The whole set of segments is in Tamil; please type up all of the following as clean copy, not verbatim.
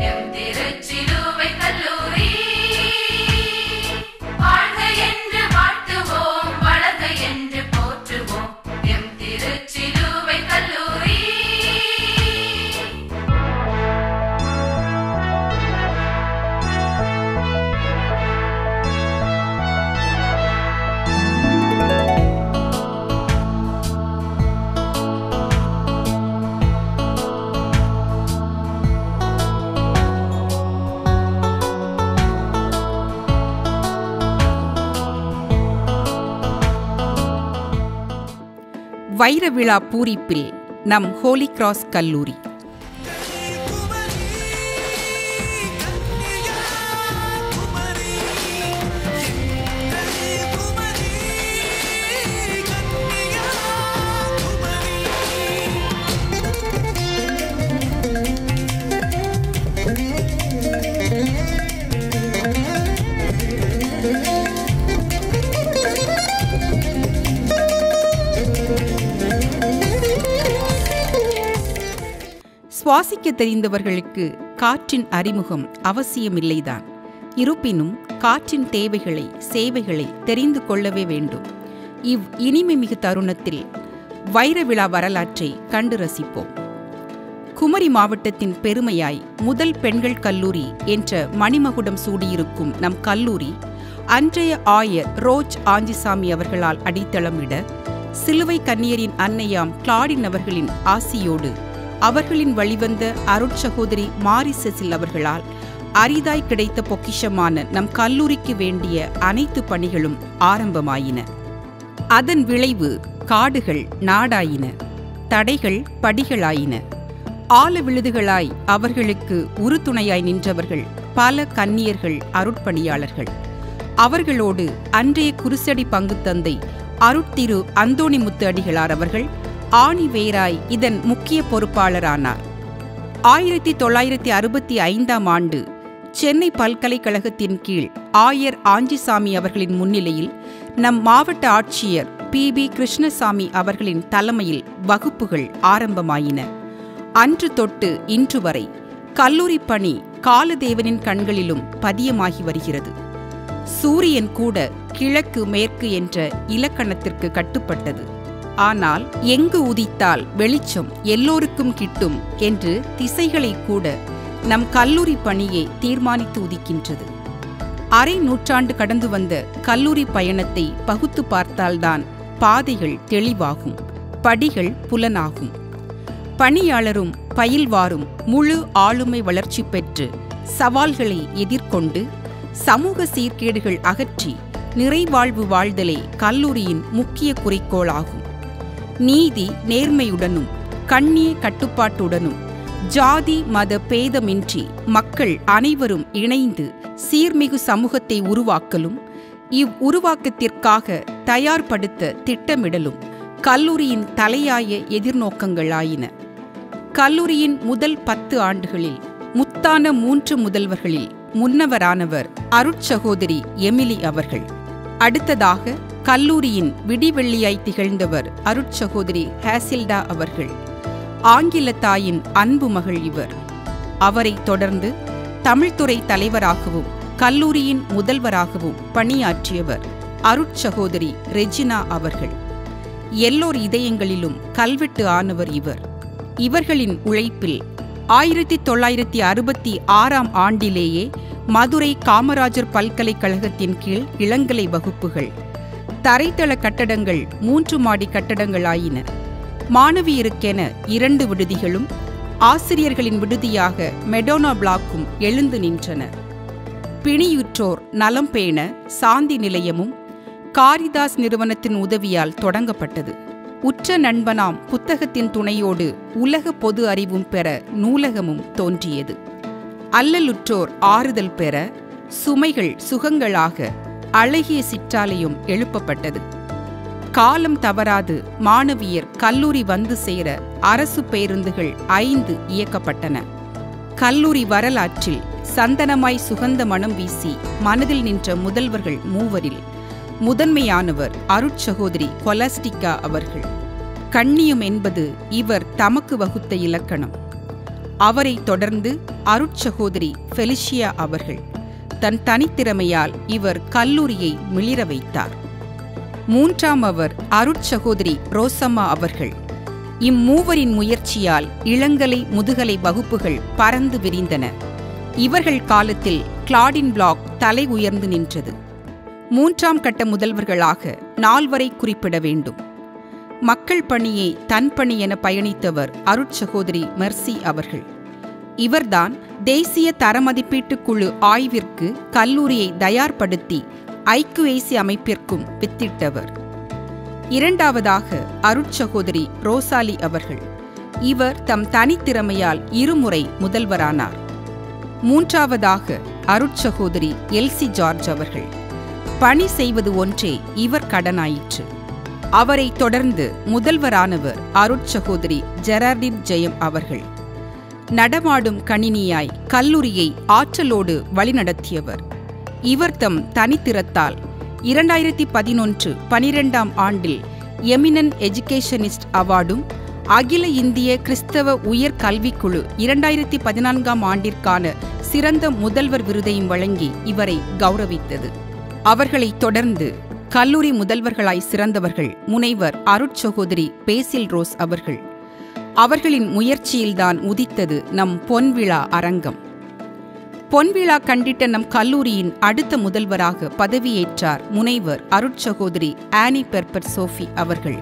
எம் திருச்சிலுவை கல்லூரி வாழ்க என்று வாழ்த்துவோம், வளர்க என்று போற்றுவோம். எம் திருச்சிலுவை கல்லூரி. வைர விழா பூரிப்பில் நம் ஹோலி கிராஸ் கல்லூரி. சுவாசிக்க தெரிந்தவர்களுக்கு காற்றின் அறிமுகம் அவசியமில்லைதான். இருப்பினும் காற்றின் தேவைகளை, சேவைகளை தெரிந்து கொள்ளவே வேண்டும். இனிமை மிகு தருணத்தில் வைர விழா வரலாற்றை கண்டு ரசிப்போம். குமரி மாவட்டத்தின் பெருமையாய் முதல் பெண்கள் கல்லூரி என்ற மணிமகுடம் சூடியிருக்கும் நம் கல்லூரி அன்றைய ஆயர் ரோஜ் ஆஞ்சிசாமி அவர்களால் அடித்தளமிட, சிலுவை கன்னியரின் அன்னையாம் கிளாடின் அவர்களின் ஆசியோடு அவர்களின் வழிவந்த அருட்சகோதரி மாரி செசில் அவர்களால் அரிதாய் கிடைத்த பொக்கிஷமான நம் கல்லூரிக்கு வேண்டிய அனைத்து பணிகளும் ஆரம்பமாயின. அதன் விளைவு காடுகள் நாடாயின, தடைகள் படிகளாயின. ஆல விழுதுகளாய் அவர்களுக்கு உறுதுணையாய் நின்றவர்கள் பல கன்னியர்கள், அருட்பணியாளர்கள். அவர்களோடு அன்றைய குருசடி பங்கு தந்தை அருட்திரு அந்தோணிமுத்து அடிகளார் அவர்கள் ஆணி வேராய் இதன் முக்கிய பொறுப்பாளரானார். 1965ஆம் ஆண்டு சென்னை பல்கலைக்கழகத்தின் கீழ் ஆயர் ஆஞ்சிசாமி அவர்களின் முன்னிலையில் நம் மாவட்ட ஆட்சியர் PB கிருஷ்ணசாமி அவர்களின் தலைமையில் வகுப்புகள் ஆரம்பமாயின. அன்று தொட்டு இன்று வரை கல்லூரி பணி காலதேவனின் கண்களிலும் பதியமாகி வருகிறது. சூரியன் கூட கிழக்கு மேற்கு என்ற இலக்கணத்திற்கு கட்டுப்பட்டது. ஆனால் எங்கு உதித்தால் வெளிச்சம் எல்லோருக்கும் கிட்டும் என்று திசைகளை கூட நம் கல்லூரி பணியை தீர்மானித்து உதிக்கின்றது. அரை நூற்றாண்டு கடந்து வந்த கல்லூரி பயணத்தை பகுத்து பார்த்தால்தான் பாதைகள் தெளிவாகும், படிகள் புலனாகும். பணியாளரும் பயில்வாரும் முழு ஆளுமை வளர்ச்சி பெற்று சவால்களை எதிர்கொண்டு சமூக சீர்கேடுகள் அகற்றி நிறைவாழ்வு வாழ்தலே கல்லூரியின் முக்கிய குறிக்கோளாகும். நீதி நேர்மையுடனும் கண்ணிய கட்டுப்பாட்டுடனும் ஜாதி மத பேதமின்றி மக்கள் அனைவரும் இணைந்து சீர்மிகு சமூகத்தை உருவாக்கலும், உருவாக்கத்திற்காக தயார்படுத்த திட்டமிடலும் கல்லூரியின் தலையாய எதிர்நோக்கங்களாயின. கல்லூரியின் முதல் 10 ஆண்டுகளில் முத்தான 3 முதல்வர்களில் முன்னவரானவர் அருட்சகோதரி எமிலி அவர்கள். அடுத்ததாக கல்லூரியின் விடிவெள்ளியாய் திகழ்ந்தவர் அருட்சகோதரி ஹேசில்டா அவர்கள். ஆங்கில தாயின் அன்பு மகள் இவர். அவரை தொடர்ந்து தமிழ்துறை தலைவராகவும் கல்லூரியின் முதல்வராகவும் பணியாற்றியவர் அருட்சகோதரி ரெஜினா அவர்கள். எல்லோர் இதயங்களிலும் கல்வெட்டு ஆனவர் இவர். இவர்களின் உழைப்பில் 1966ஆம் ஆண்டிலேயே மதுரை காமராஜர் பல்கலைக்கழகத்தின் கீழ் இளங்கலை வகுப்புகள், தரைத்தள கட்டடங்கள் 3 மாடி கட்டடங்களாயின. மாணவியருக்கென 2 விடுதிகளும் ஆசிரியர்களின் விடுதியாக மெடோனா பிளாக்கும் எழுந்து நின்றன. பிணியுற்றோர் நலம் பேண சாந்தி நிலையமும் காரிதாஸ் நிறுவனத்தின் உதவியால் தொடங்கப்பட்டது. உற்ற நண்பனாம் புத்தகத்தின் துணையோடு உலக பொது அறிவும் பெற நூலகமும் தோன்றியது. அல்லலுற்றோர் ஆறுதல் பெற சுமைகள் சுகங்களாக அழகிய சிற்றாலயம் எழுப்பப்பட்டது. காலம் தவறாது மாணவியர் கல்லூரி வந்து சேர அரசு பேருந்துகள் 5 இயக்கப்பட்டன. கல்லூரி வரலாற்றில் சந்தனமாய் சுகந்த மனம் வீசி மனதில் நின்ற முதல்வர்கள் 3வரில் முதன்மையானவர் அருட்சகோதரி கொலாஸ்டிகா அவர்கள். கண்ணியம் என்பது இவர் தமக்கு வகுத்த இலக்கணம். அவரை தொடர்ந்து அருட்சகோதரி ஃபெலிஷியா அவர்கள். தன் தனித்திறமையால் இவர் கல்லூரியை மிளிர வைத்தார். 3ஆம் அவர் அருட்சகோதரி ரோசம்மா அவர்கள். இம்மூவரின் முயற்சியால் இளங்கலை முதுகலை வகுப்புகள் பறந்து விரிந்தன. இவர்கள் காலத்தில் கிளாடின் பிளாக் தலை உயர்ந்து நின்றது. 3ஆம் கட்ட முதல்வர்களாக 4 குறிப்பிட வேண்டும். மக்கள் பணியே தன் பணி என பயணித்தவர் அருட்சகோதரி மெர்சி அவர்கள். இவர்தான் தேசிய தரமதிப்பீட்டுக் குழு ஆய்விற்கு கல்லூரியை தயார்படுத்தி ஐக்கிய அமைப்பிற்கும் வித்திட்டவர். 2ஆவதாக அருட்சகோதரி ரோசாலி அவர்கள். இவர் தம் தனித்திறமையால் 2 முறை முதல்வரானார். 3ஆவதாக அருட்சகோதரி எல்சி ஜார்ஜ் அவர்கள். பணி செய்வது ஒன்றே இவர் கடனாயிற்று. அவரை தொடர்ந்து முதல்வரானவர் அருட்சகோதரி ஜெரார்டின் ஜெயம் அவர்கள். நடமாடும் கணினியாய் கல்லூரியை ஆற்றலோடு வழிநடத்தியவர். இவர் தம் தனித்திறத்தால் 2011-12ஆம் ஆண்டில் எமினன்ட் எஜுகேஷனிஸ்ட் அவார்டும், அகில இந்திய கிறிஸ்தவ உயர் கல்விக்குழு 2014ஆம் ஆண்டிற்கான சிறந்த முதல்வர் விருதையும் வழங்கி இவரை கௌரவித்தது. அவர்களைத் தொடர்ந்து கல்லூரி முதல்வர்களாய் சிறந்தவர்கள் முனைவர் அருட்சகோதரி பேசில் ரோஸ் அவர்கள். அவர்களின் முயற்சியில்தான் உதித்தது நம் பொன்விழா அரங்கம். பொன்விழா கண்டிட்ட நம் கல்லூரியின் அடுத்த முதல்வராக பதவியேற்றார் முனைவர் அருட்சகோதரி ஆனி பெர்பட் சோஃபி அவர்கள்.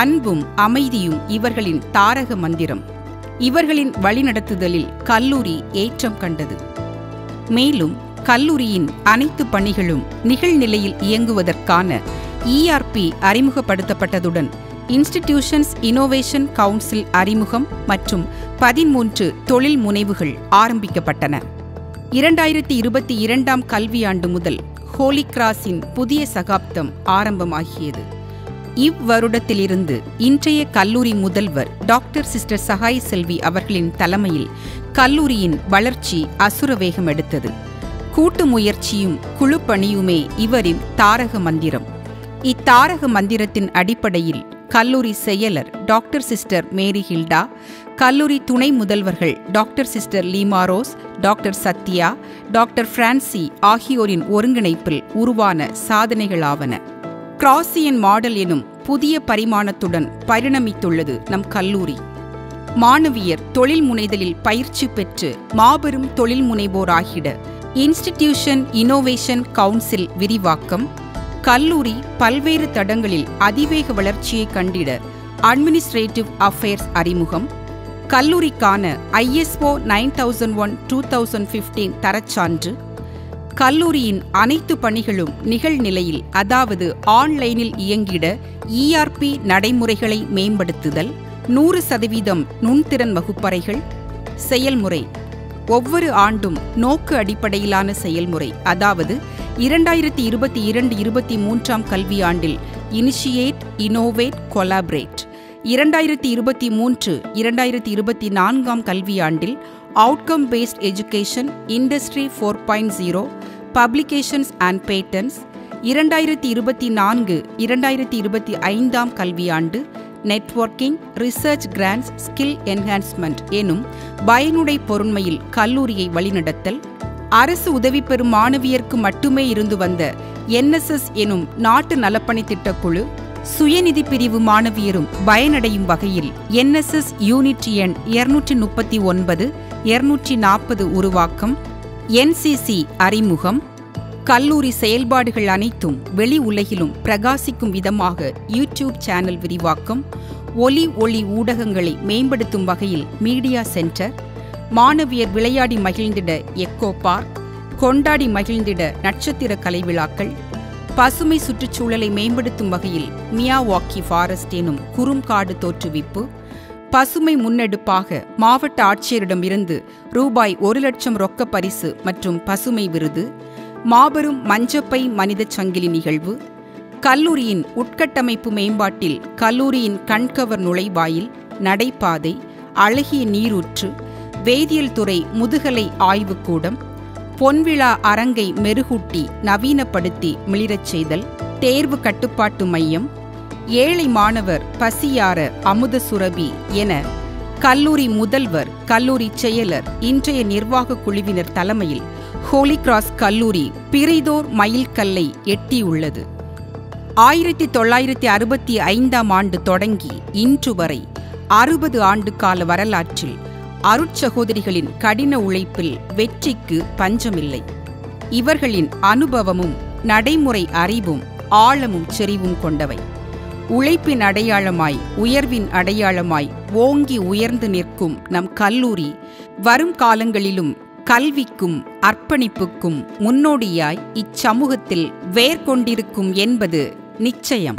அன்பும் அமைதியும் இவர்களின் தாரக மந்திரம். இவர்களின் வழிநடத்துதலில் கல்லூரி ஏற்றம் கண்டது. மேலும் கல்லூரியின் அனைத்து பணிகளும் நிகழ்நிலையில் இயங்குவதற்கான ERP அறிமுகப்படுத்தப்பட்டதுடன் இன்ஸ்டிடியூஷன்ஸ் இன்னோவேஷன் கவுன்சில் அறிமுகம் மற்றும் 13 தொழில் முனைவுகள் ஆரம்பிக்கப்பட்டன. 2022ஆம் கல்வியாண்டு முதல் ஹோலி கிராஸின் புதிய சகாப்தம் ஆரம்பமாகியது. இவ்வருடத்திலிருந்து இன்றைய கல்லூரி முதல்வர் டாக்டர் சிஸ்டர் சகாய் செல்வி அவர்களின் தலைமையில் கல்லூரியின் வளர்ச்சி அசுரவேகம் எடுத்தது. கூட்டு முயற்சியும் குழு பணியுமே இவரின் தாரக மந்திரம். இத்தாரக மந்திரத்தின் அடிப்படையில் கல்லூரி செயலர் டாக்டர் சிஸ்டர் மேரி ஹில்டா, கல்லூரி துணை முதல்வர்கள் doctor sister Leema Rose, doctor Sathya, doctor Francy ஆகியோரின் ஒருங்கிணைப்பில் உருவான சாதனைகளாவன. கிராசியன் மாடல் எனும் புதிய பரிமாணத்துடன் பரிணமித்துள்ளது நம் கல்லூரி. மாணவியர் தொழில் முனைதலில் பயிற்சி பெற்று மாபெரும் தொழில் முனைவோராகிட இன்ஸ்டிடியூஷன் இன்னோவேஷன் கவுன்சில் விரிவாக்கம், கல்லூரி பல்வேறு தடங்களில் அதிவேக வளர்ச்சியை கண்டிட அட்மினிஸ்ட்ரேட்டிவ் அஃபேர்ஸ் அறிமுகம், கல்லூரிக்கான ISO 9001-2015 தரச்சான்று, கல்லூரியின் அனைத்து பணிகளும் நிகழ்நிலையில் அதாவது ஆன்லைனில் இயங்கிட ERP நடைமுறைகளை மேம்படுத்துதல், 100% நுண்திறன் வகுப்பறைகள், செயல்முறை. ஒவ்வொரு ஆண்டும் நோக்கு அடிப்படையிலான செயல்முறை, அதாவது 2022-23ஆம் கல்வியாண்டில் இனிஷியேட், இனோவேட், கொலாபரேட், 2023-2024ஆம் கல்வியாண்டில் outcome based education, industry 4.0, publications and patents, 2024-2025ஆம் கல்வியாண்டு networking, research grants, skill enhancement எனும் பயனுடை பொருண்மையில் கல்லூரியை வழிநடத்தல், அரசு உதவி பெறும் மாணவியருக்கு மட்டுமே இருந்து வந்த NSS எனும் நாட்டு நலப்பணி திட்டக்குழு, சுயநிதி பிரிவு மாணவியரும் பயனடையும் வகையில் NSS யூனிட் எண் 239, 240 உருவாக்கம், NCC அறிமுகம், கல்லூரி செயல்பாடுகள் அனைத்தும் வெளி உலகிலும் பிரகாசிக்கும் விதமாக யூடியூப் சேனல் விரிவாக்கம், ஒலி ஊடகங்களை மேம்படுத்தும் வகையில் மீடியா சென்டர், மாணவியர் விளையாடி மகிழ்ந்திட எக்கோ பார்க், கொண்டாடி மகிழ்ந்திட நட்சத்திர கலை விழாக்கள், பசுமை சுற்றுச்சூழலை மேம்படுத்தும் வகையில் மியாவாக்கி ஃபாரஸ்ட் எனும் குறுங்காடு தோற்றுவிப்பு, பசுமை முன்னெடுப்பாக மாவட்ட ஆட்சியரிடமிருந்து ரூபாய் 1,00,000 ரொக்க பரிசு மற்றும் பசுமை விருது, மாபெரும் மஞ்சப்பை மனித சங்கிலி நிகழ்வு, கல்லூரியின் உட்கட்டமைப்பு மேம்பாட்டில் கல்லூரியின் கண்கவர் நுழைவாயில், நடைபாதை, அழகிய நீரூற்று, வேதியியல் துறை முதுகலை ஆய்வுக்கூடம், பொன்விழா அரங்கை மெருகூட்டி நவீனப்படுத்தி மிளிரச் செய்தல், தேர்வு கட்டுப்பாட்டு மையம், ஏழை மாணவர் பசியார அமுத சுரபி என கல்லூரி முதல்வர், கல்லூரி செயலர், இன்றைய நிர்வாக குழுவினர் தலைமையில் ஹோலி கிராஸ் கல்லூரி பிரிதோர் மைல்கல்லை எட்டியுள்ளது. 1965ஆம் ஆண்டு தொடங்கி இன்று வரை 60 ஆண்டு கால வரலாற்றில் அருட்சகோதரிகளின் கடின உழைப்பில் வெற்றிக்கு பஞ்சமில்லை. இவர்களின் அனுபவமும் நடைமுறை அறிவும் ஆழமும் செறிவும் கொண்டவை. உழைப்பின் அடையாளமாய், உயர்வின் அடையாளமாய் ஓங்கி உயர்ந்து நிற்கும் நம் கல்லூரி வரும் காலங்களிலும் கல்விக்கும் அர்ப்பணிப்புக்கும் முன்னோடியாய் இச்சமூகத்தில் வேர் கொண்டிருக்கும் என்பது நிச்சயம்.